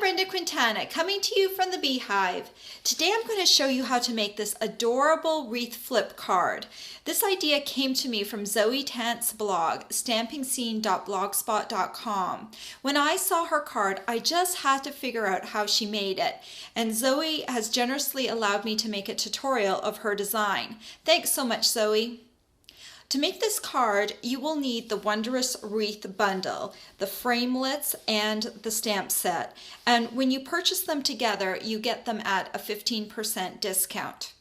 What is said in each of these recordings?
Brenda Quintana coming to you from the Beehive. Today I'm going to show you how to make this adorable wreath flip card. This idea came to me from Zoe Tant's blog, stampingscene.blogspot.com. When I saw her card, I just had to figure out how she made it, and Zoe has generously allowed me to make a tutorial of her design. Thanks so much, Zoe. To make this card, you will need the Wondrous Wreath bundle, the framelits, and the stamp set. And when you purchase them together, you get them at a 15% discount.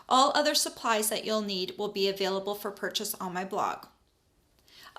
All other supplies that you'll need will be available for purchase on my blog.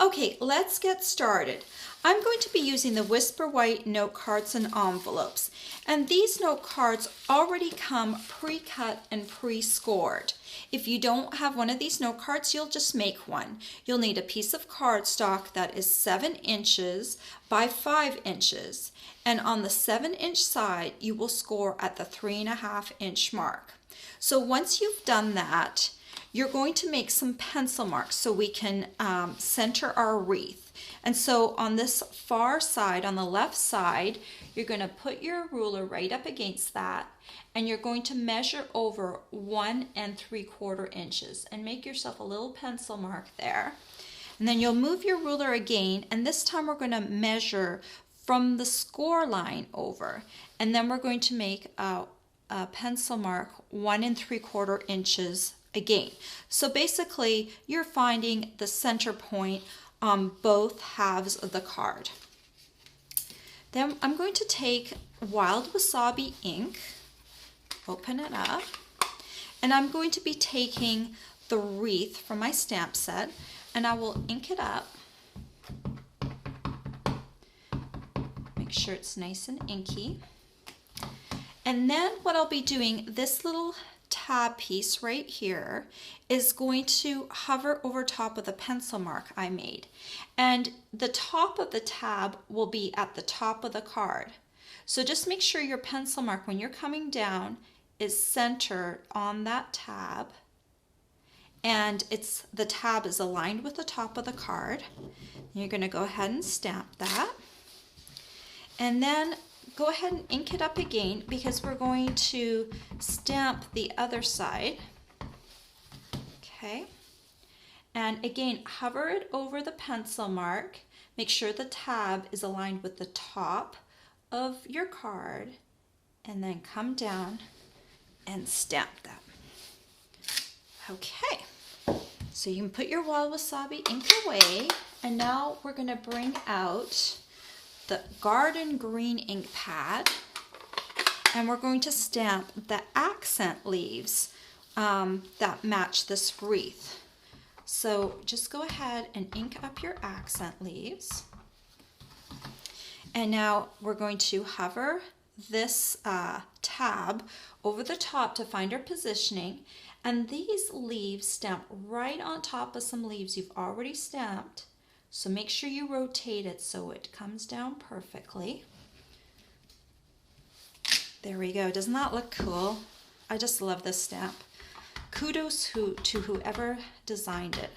Okay, let's get started. I'm going to be using the Whisper White note cards and envelopes. And these note cards already come pre-cut and pre-scored. If you don't have one of these note cards, you'll just make one. You'll need a piece of cardstock that is 7 inches by 5 inches. And on the 7-inch side, you will score at the 3.5-inch mark. So once you've done that, you're going to make some pencil marks so we can center our wreath. And so on this far side, on the left side, you're going to put your ruler right up against that, and you're going to measure over 1 3/4 inches and make yourself a little pencil mark there. And then you'll move your ruler again, and this time we're going to measure from the score line over, and then we're going to make a pencil mark 1 3/4 inches again. So basically you're finding the center point on both halves of the card. Then I'm going to take Wild Wasabi ink, open it up, and I'm going to be taking the wreath from my stamp set, and I will ink it up. Make sure it's nice and inky. And then what I'll be doing, this little tab piece right here is going to hover over top of the pencil mark I made, and the top of the tab will be at the top of the card. So just make sure your pencil mark when you're coming down is centered on that tab, and the tab is aligned with the top of the card. You're going to go ahead and stamp that, and then go ahead and ink it up again because we're going to stamp the other side. Okay, and again, hover it over the pencil mark. Make sure the tab is aligned with the top of your card, and then come down and stamp that. Okay, so you can put your Wild Wasabi ink away, and now we're going to bring out the garden green ink pad, and we're going to stamp the accent leaves that match this wreath. So just go ahead and ink up your accent leaves, and now we're going to hover this tab over the top to find our positioning, and these leaves stamp right on top of some leaves you've already stamped. So make sure you rotate it so it comes down perfectly. There we go. Doesn't that look cool? I just love this stamp. Kudos to whoever designed it.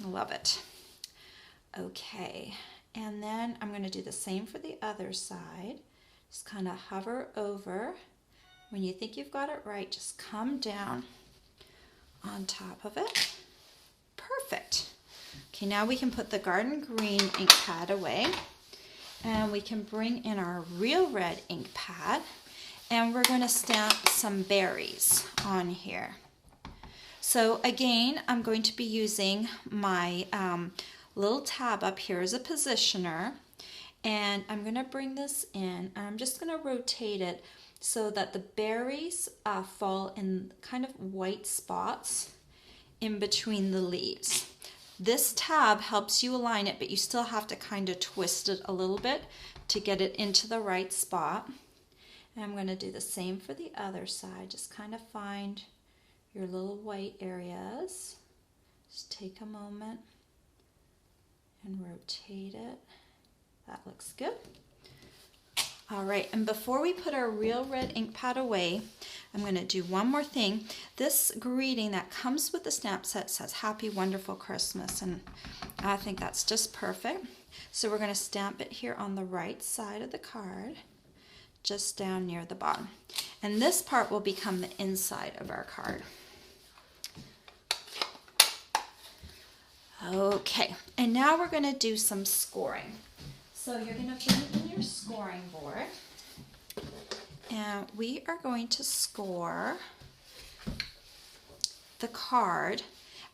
I love it. Okay, and then I'm going to do the same for the other side. Just kind of hover over. When you think you've got it right, just come down on top of it. Perfect. Okay, now we can put the garden green ink pad away, and we can bring in our real red ink pad, and we're going to stamp some berries on here. So again, I'm going to be using my little tab up here as a positioner, and I'm going to bring this in, and I'm just going to rotate it so that the berries fall in kind of white spots in between the leaves. This tab helps you align it, but you still have to kind of twist it a little bit to get it into the right spot. And I'm going to do the same for the other side. Just kind of find your little white areas. Just take a moment and rotate it. That looks good. All right, and before we put our real red ink pad away, I'm going to do one more thing. This greeting that comes with the stamp set says Happy Wonderful Christmas, and I think that's just perfect. So we're going to stamp it here on the right side of the card, just down near the bottom. And this part will become the inside of our card. Okay, and now we're going to do some scoring. So you're going to put in your scoring board, and we are going to score the card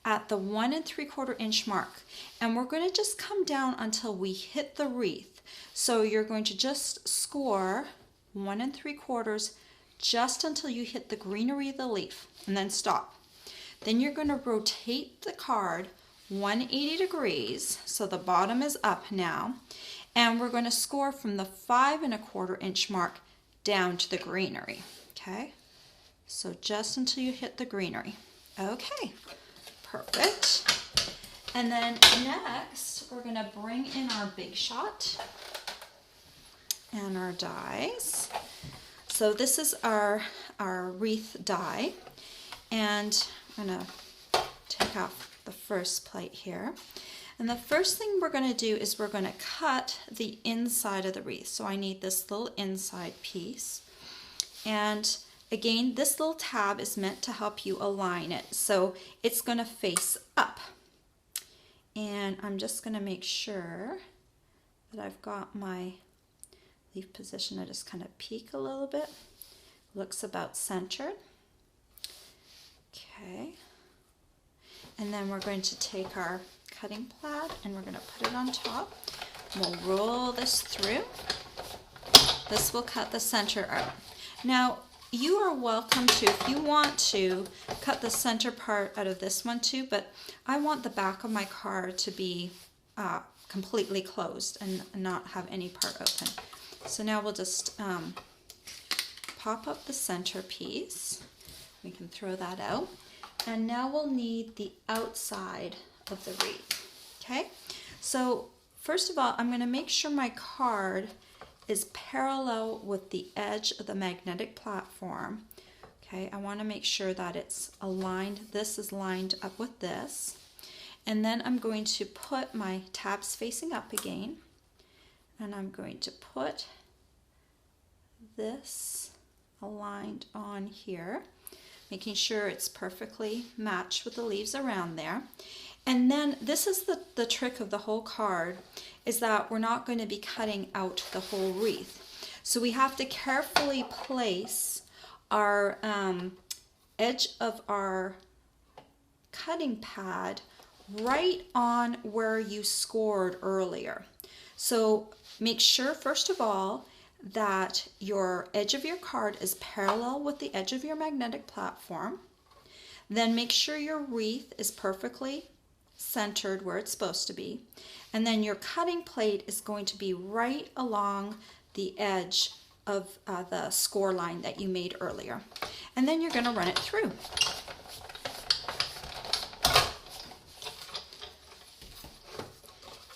at the 1 3/4 inch mark, and we're going to just come down until we hit the wreath. So you're going to just score 1 3/4 just until you hit the greenery of the leaf, and then stop. Then you're going to rotate the card 180 degrees, so the bottom is up now, and we're going to score from the 5 1/4 inch mark down to the greenery. Okay, so just until you hit the greenery. Okay, perfect. And then next we're going to bring in our big shot and our dies. So this is our wreath die, and I'm going to take off the first plate here. And the first thing we're going to do is we're going to cut the inside of the wreath. So I need this little inside piece. And again, this little tab is meant to help you align it. So it's going to face up. And I'm just going to make sure that I've got my leaf position. I just kind of peek a little bit. Looks about centered. Okay. And then we're going to take our cutting plaid and we're going to put it on top. We'll roll this through. This will cut the center out. Now, you are welcome to, if you want to, cut the center part out of this one too, but I want the back of my card to be completely closed and not have any part open. So now we'll just pop up the center piece. We can throw that out. And now we'll need the outside of the wreath. Okay, so first of all, I'm going to make sure my card is parallel with the edge of the magnetic platform. Okay, I want to make sure that it's aligned. This is lined up with this. And then I'm going to put my tabs facing up again. And I'm going to put this aligned on here, making sure it's perfectly matched with the leaves around there. And then this is the trick of the whole card, is that we're not going to be cutting out the whole wreath. So we have to carefully place our edge of our cutting pad right on where you scored earlier. So make sure, first of all, that your edge of your card is parallel with the edge of your magnetic platform. Then make sure your wreath is perfectly centered where it's supposed to be. And then your cutting plate is going to be right along the edge of the score line that you made earlier. And then you're going to run it through.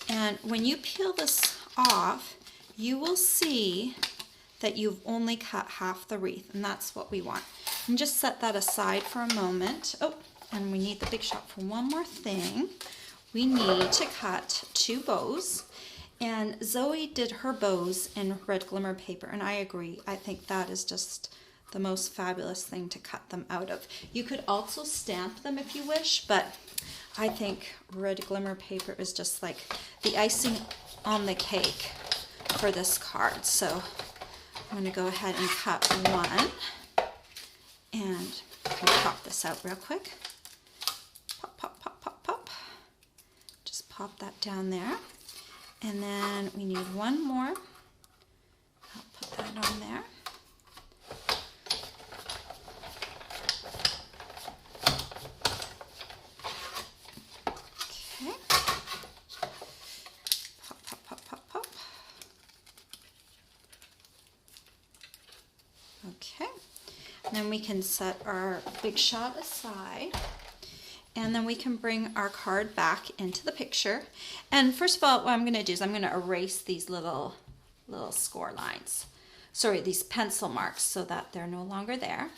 And when you peel this off, you will see that you've only cut half the wreath, and that's what we want. And just set that aside for a moment. Oh, and we need the big shot for one more thing. We need to cut 2 bows, and Zoe did her bows in red glimmer paper, and I agree. I think that is just the most fabulous thing to cut them out of. You could also stamp them if you wish, but I think red glimmer paper is just like the icing on the cake for this card. So I'm going to go ahead and cut one, and pop this out real quick. Pop, pop, pop, pop, pop. Just pop that down there. And then we need one more. I'll put that on there. Okay. Pop, pop, pop, pop, pop. Okay. And then we can set our big shot aside. And then we can bring our card back into the picture. And first of all, what I'm going to do is I'm going to erase these little score lines. Sorry, these pencil marks, so that they're no longer there.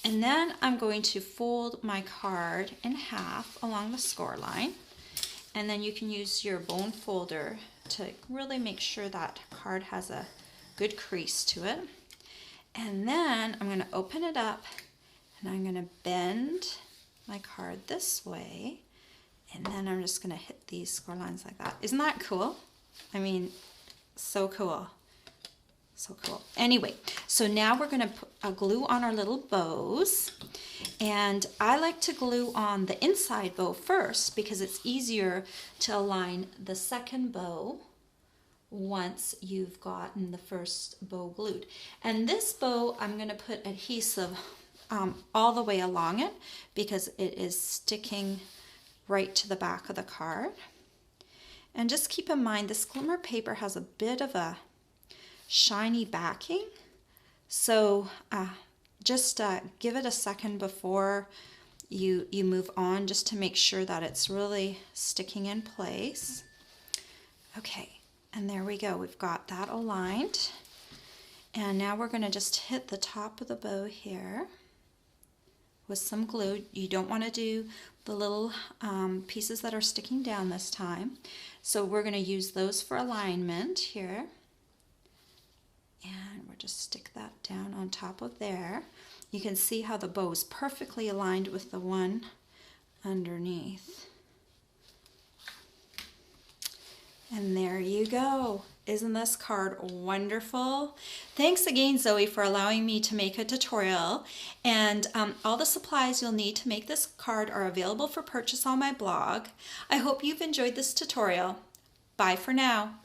And then I'm going to fold my card in half along the score line. And then you can use your bone folder to really make sure that card has a good crease to it. And then I'm going to open it up and I'm going to bend my card this way. And then I'm just going to hit these score lines like that. Isn't that cool? I mean, so cool. So cool. Anyway, so now we're going to glue on our little bows. And I like to glue on the inside bow first because it's easier to align the second bow once you've gotten the first bow glued. And this bow, I'm going to put adhesive all the way along it because it is sticking right to the back of the card. And just keep in mind this glimmer paper has a bit of a shiny backing, so just give it a second before you move on, just to make sure that it's really sticking in place. Okay, and there we go. We've got that aligned, and now we're going to just hit the top of the bow here with some glue. You don't want to do the little pieces that are sticking down this time, so we're going to use those for alignment here. And we'll just stick that down on top of there. You can see how the bow is perfectly aligned with the one underneath. And there you go. Isn't this card wonderful? Thanks again, Zoe, for allowing me to make a tutorial. And all the supplies you'll need to make this card are available for purchase on my blog. I hope you've enjoyed this tutorial. Bye for now.